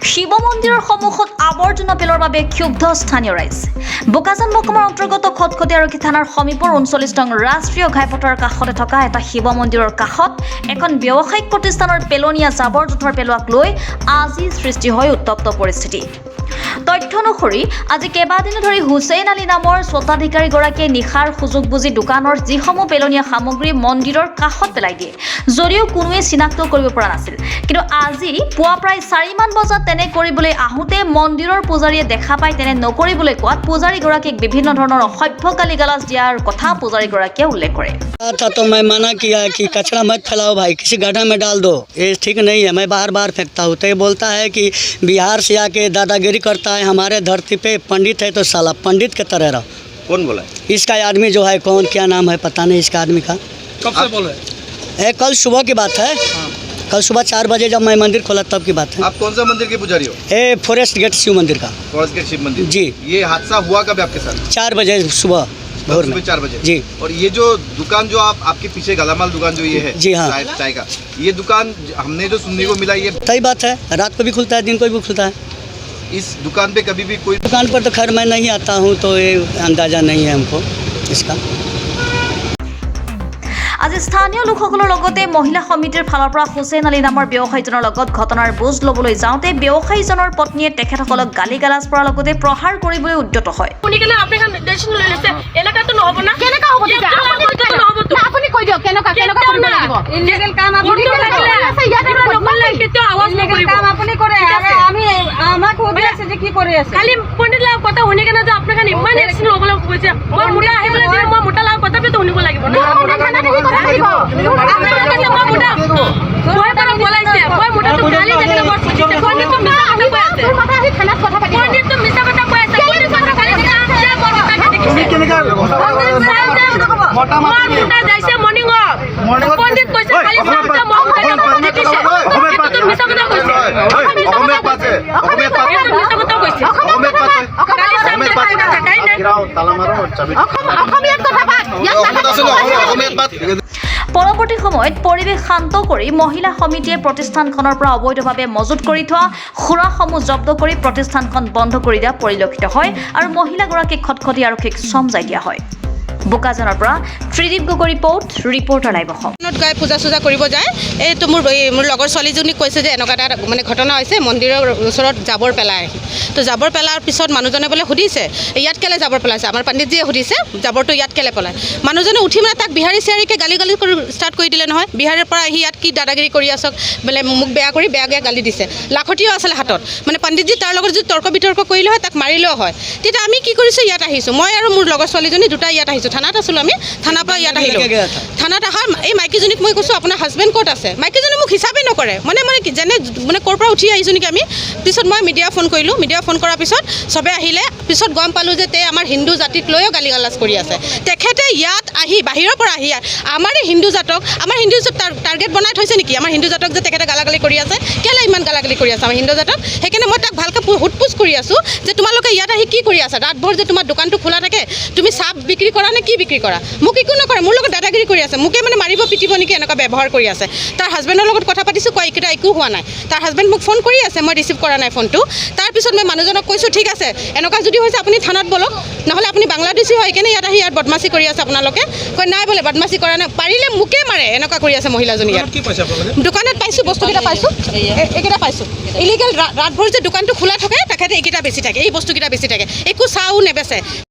শিৱ মন্দিৰৰ সন্মুখত আৱৰ্জনা পেলোৱাৰ বাবে ক্ষুব্ধ স্থানীয় ৰাইজ। বোকাজান মহকুমাৰ অন্তৰ্গত খটখটি আৰক্ষী থানাৰ সমীপৰ ৩৯ নং ৰাষ্ট্ৰীয় ঘাইপথৰ কাষতে থকা এটা শিৱ মন্দিৰৰ কাষত এখন ব্যৱসায়িক প্ৰতিষ্ঠানৰ পেলনীয়া জাবৰ-জোথৰ পেলোৱাক লৈ আজি সৃষ্টি হয় উত্তপ্ত পৰিস্থিতি। তথ্য অনুসৰি আজি কেইবাদিনো ধৰি হুছেইন আলী নামৰ স্বত্বাধিকাৰীগৰাকীয়ে নিশাৰ সুযোগ বুজি দোকানৰ যিসমূহ পেলনীয়া সামগ্ৰী মন্দিৰৰ কাষত পেলাই দিয়ে, যদিও কোনোৱে চিনাক্ত কৰিব পৰা নাছিল। কিন্তু আজি পুৱা প্ৰায় 4 মান বজাত তেনে কৰিবলৈ আহোঁতে মন্দিৰৰ পূজাৰীয়ে দেখা পাই তেনে নকৰিবলৈ কোৱাত পূজাৰীগৰাকীক বিভিন্ন ধৰণৰ অসভ্য গালি-গালাজ দিয়াৰ কথা পূজাৰীগৰাকীয়ে উল্লেখ কৰে। तो मैं मना किया कि कचरा मत फैलाओ भाई, किसी गड्ढा में डाल दो, ये ठीक नहीं है। मैं बार बार फेंकता हूँ तो ये बोलता है कि बिहार से आके दादागिरी करता है, हमारे धरती पे पंडित है तो साला पंडित के तरह रहो। कौन बोला? इसका आदमी जो है, कौन क्या नाम है पता नहीं इसका आदमी का। कब से बोल रहे हैं? कल सुबह की बात है। कल सुबह 4 बजे जब मैं मंदिर खोला तब की बात है। आप कौन सा मंदिर के पुजारी हो? फॉरेस्ट गेट शिव मंदिर का। फॉरेस्ट गेट शिव मंदिर जी। ये हादसा हुआ कब आपके साथ? 4 बजे सुबह भोर में। 4 बजे जी। और ये जो दुकान जो आपके पीछे गलामाल दुकान जो ये है, जी हाँ, चाय का, ये दुकान हमने जो सुनने को मिला, ये सही बात है। रात को भी खुलता है, दिन को भी खुलता है। इस दुकान पे कभी भी कोई दुकान पर तो खैर मैं नहीं आता हूँ तो ये अंदाज़ा नहीं है हमको इसका। আজি স্থানীয় লোকসকলৰ লগতে মহিলা সমিতিৰ ফালৰ পৰা হুছেইন আলী নামৰ ব্যৱসায়ীজনৰ লগত ঘটনাৰ বুজ ল'বলৈ যাওঁতে ব্যৱসায়ীজনৰ পত্নীয়ে তেখেতসকলক গালি-গালাজ কৰাৰ লগতে প্ৰহাৰ কৰিবলৈ উদ্যত হয়। আপুনি কৈ দিয়ক কেনেকুৱা কৰিব লাগিব। ইলিগেল কাম আপুনি কৰে। আমি আমাক সুধি আছে যে কি কৰি আছে। খালি পণ্ডিত লাভ কথা শুনি কেনে যে আপোনাক ইমান এক্সন ল'বলৈ কৈছে, মই মোটা আহিবলৈ দিলে মই মোটা লাভ কথাটো শুনিব লাগিব ন। পৰৱৰ্তী সময়ত পৰিৱেশ শান্ত কৰি মহিলা সমিতিয়ে প্ৰতিষ্ঠানখনৰ পৰা অবৈধভাৱে মজুত কৰি থোৱা খুৰাসমূহ জব্দ কৰি প্ৰতিষ্ঠানখন বন্ধ কৰি দিয়া পৰিলক্ষিত হয় আৰু মহিলাগৰাকীক খটখটি আৰক্ষীক চমজাই দিয়া হয়। বোকাজানৰ পৰা ত্ৰিদীপ গগৈ ৰিপৰ্টাৰ লাইভ অসম। গৈ পূজা চূজা কৰিব যায়। এইটো মোৰ লগৰ ছোৱালীজনীক কৈছে যে এনেকুৱা এটা মানে ঘটনা হৈছে, মন্দিৰৰ ওচৰত জাবৰ পেলাই। তো জাবৰ পেলাৰ পিছত মানুহজনে বোলে সুধিছে ইয়াত কেলে জাবৰ পেলাইছে। আমাৰ পণ্ডিতজীয়ে সুধিছে জাবৰটো ইয়াত কেলে পেলায়। মানুহজনে উঠি মানে তাক বিহাৰী চিহাৰীকে গালি কৰি ষ্টাৰ্ট কৰি দিলে নহয়। বিহাৰৰ পৰা আহি ইয়াত কি দাদাগিৰি কৰি আছক বোলে, মোক বেয়া গালি দিছে। লাখতিও আছিলে হাতত। মানে পণ্ডিতজী তাৰ লগত যদি তৰ্ক বিতৰ্ক কৰিলে হয়, তাক মাৰিলেও হয়। তেতিয়া আমি কি কৰিছোঁ, ইয়াত আহিছোঁ। মই আৰু মোৰ লগৰ ছোৱালীজনী দুটা ইয়াত আহিছোঁ। থানাত আছিলোঁ আমি, থানাৰ পৰা ইয়াত আহিলোঁ। থানাত অহাৰ এই মাইকীজনীক মই কৈছোঁ আপোনাৰ হাজবেণ্ড ক'ত আছে। মাইকীজনী মোক হিচাপেই নকৰে, মানে যেনে মানে ক'ৰ পৰা উঠি আহিছোঁ নেকি আমি। পিছত মই মিডিয়া ফোন কৰিলোঁ। মিডিয়া ফোন কৰাৰ পিছত চবে আহিলে। পিছত গম পালোঁ যে আমাৰ হিন্দু জাতিক লৈও গালি-গালাজ কৰি আছে। তেখেতে ইয়াত আহি বাহিৰৰ পৰা আহি আমাৰ হিন্দু জাতক টাৰ্গেট বনাই থৈছে নেকি। আমাৰ হিন্দু জাতক যে তেখেতে গালাগালি কৰি আছে, কেলৈ ইমান গালাগালি কৰি আছে আমাৰ হিন্দু জাতক। সেইকাৰণে মই তাক ভালকৈ সোধপোছ কৰি আছোঁ যে তোমালোকে ইয়াত আহি কি কৰি আছা। ৰাতভৰ যে তোমাৰ দোকানটো খোলা থাকে, তুমি চাহ বিক্ৰী কৰা নে কি বিক্ৰী কৰা। মোক একো নকৰে, মোৰ লগত দাদাগিৰি কৰি আছে। মোকে মানে মাৰিব পিটিব নেকি এনেকুৱা ব্যৱহাৰ কৰি আছে। তাৰ হাজবেণ্ডৰ লগত কথা পাতিছোঁ, কয় এইকেইটা একো হোৱা নাই। তাৰ হাজবেণ্ড মোক ফোন কৰি আছে, মই ৰিচিভ কৰা নাই ফোনটো। তাৰপিছত মই মানুহজনক কৈছোঁ ঠিক আছে, এনেকুৱা যদি হৈছে আপুনি থানাত বলক, নহ'লে আপুনি বাংলাদেশী হয় সেইকাৰণে ইয়াত আহি বদমাচি কৰি আছে আপোনালোকে। কয় নাই বোলে বদমাচি কৰা নাই, পাৰিলে মোকে মাৰে এনেকুৱা কৰি আছে মহিলাজনী। ইয়াত দোকানত পাইছোঁ, বস্তুকেইটা পাইছোঁ, এইকেইটা পাইছোঁ। ইলিগেল ৰাতভৰ যে দোকানটো খোলা থাকে, তেখেতে এইকেইটা বেছি থাকে, এই বস্তুকেইটা বেছি থাকে, একো চাহো নেবেচে।